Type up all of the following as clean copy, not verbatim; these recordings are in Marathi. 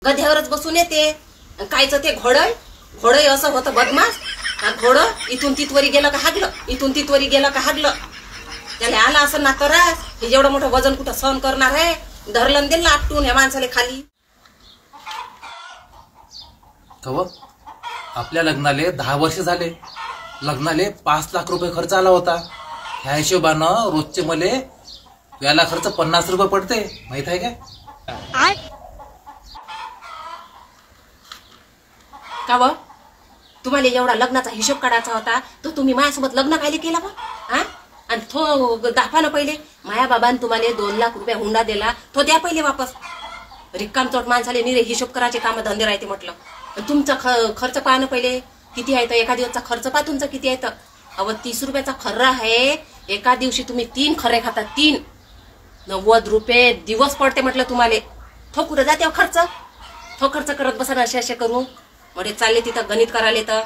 गध्यावरच बसून येते. कायचं ते घोडय घोडय असं होतं बदमाश. घोडं इथून तिथवरी गेलं का हागलं, इथून तिथवरी गेलं का हागलं. त्याला आला असं ना तरास. हे एवढं मोठं वजन कुठं सहन करणार आहे. धरलं दिलं आपटून ह्या माणसाला खाली. कव आपल्या लग्नाले 10 वर्ष झाले. लग्नाले 5 लाख रुपये खर्च आला होता. ह्या हिशोबानं रोजचे मले याला खर्च 50 रुपये पडते. माहित आहे काय? का व तुम्हाला एवढा लग्नाचा हिशोब काढायचा होता तर तुम्ही माझ्यासोबत लग्न कायले केला बा? हा? आणि तो दाखवा ना पहिले. माया बाबाने तुम्हाला 2 लाख रुपये हुंडा दिला, तो द्या पहिले वापस. रिक्काम चोट माणसाले निरे हिशोब करायचे काम धंदे राहते म्हटलं. तुमचा खर्च पाहा ना पहिले किती आहे. तर एका दिवसचा खर्च पहा तुमचा किती आहे. तर 30 रुपयाचा खर्रा आहे. एका दिवशी तुम्ही 3 खरे खाता. 3 90 रुपये दिवस पडते म्हटलं तुम्हाला. तो कुठं जाते खर्च. तो खर्च करत बसा ना असे करू. मोठे चालले तिथं गणित करायले तर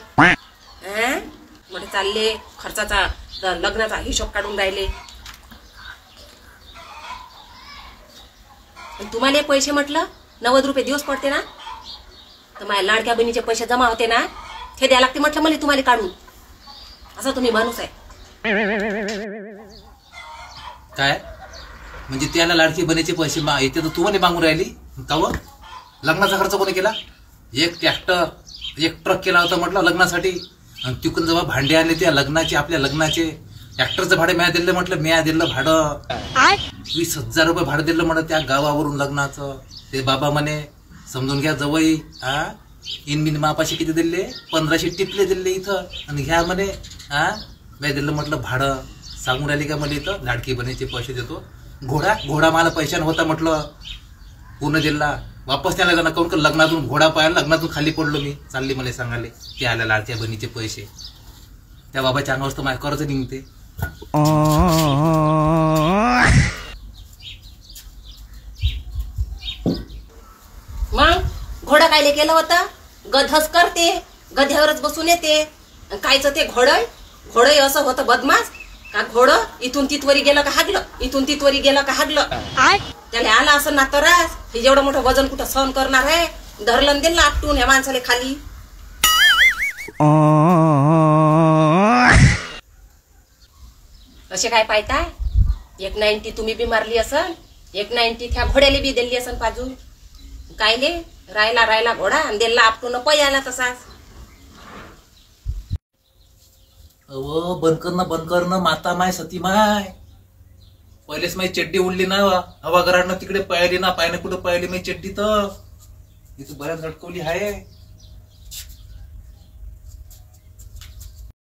मोठे चालले खर्चाचा लग्नाचा हिशोब काढून राहिले. तुम्हाला पैसे म्हटलं 90 रुपये दिवस पडते ना. तर माझ्या लाडक्या बहिणीचे पैसे जमा होते ना, हे द्या लागते म्हटलं मला तुम्हाला काढून. असं तुम्ही माणूस आहे काय? म्हणजे त्याला लाडकी बहिणीचे पैसे येते तर तुम्हाला मागून राहिली का? व लग्नाचा खर्च कोणी केला? एक ट्रॅक्टर 1 ट्रक केला होता म्हटलं लग्नासाठी. आणि तिकडून जेव्हा भांडे आले त्या लग्नाचे, आपल्या लग्नाचे ट्रॅक्टरचं भाडे म्या दिलं म्हटलं. म्या दिलं भाडं 20,000 रुपये भाडं दिलं म्हटलं त्या गावावरून लग्नाचं. ते बाबा म्हणे समजून घ्या जवळ इनबिन मापाशी किती दिले? 1500 टिपले दिले इथं. आणि ह्या म्हणे म्या दिलं म्हटलं भाडं. सांगून राहिली का मला इथं लाडकी बहिणीचे पैसे देतो. घोडा मला पैशानं होता म्हटलं. पूर्ण दिला वापस त्याला जाणं काऊन. लग्नातून घोडा पाहायला लग्नातून खाली पडलो मी. चालली मला सांगाले ते आल्या लाडक्या बहिणीचे पैसे. त्या बाबाच्या अंगावर तर माझ्या कर्ज निघते. मग घोडा कायले केलं होतं? गधच करते. गध्यावरच बसून येते. कायचं ते घोडय असं होतं बदमाश. घोडं इथून तिथवरी गेलं का हागलं, इथून तिथवरी गेलं का हागलं. त्याला आला असं ना तरास. हे एवढं मोठं वजन कुठं सहन करणार आहे. धरलं दिलं आपटून ह्या माणसाला खाली. असे काय पाहताय? 190 तुम्ही बी मारली असन. 190 त्या घोड्याला बी दिली असन बाजू. कायले रायला घोडा आणि दिला आपटून पयाला तसाच. अव बंद करणं माता माय सती माय. पहिलेच माझी चड्डी उडली ना. हवा घराडनं तिकडे पळली ना. पायनं कुठं पळली माझी चड्डी तर इथं बऱ्याच लटकवली आहे.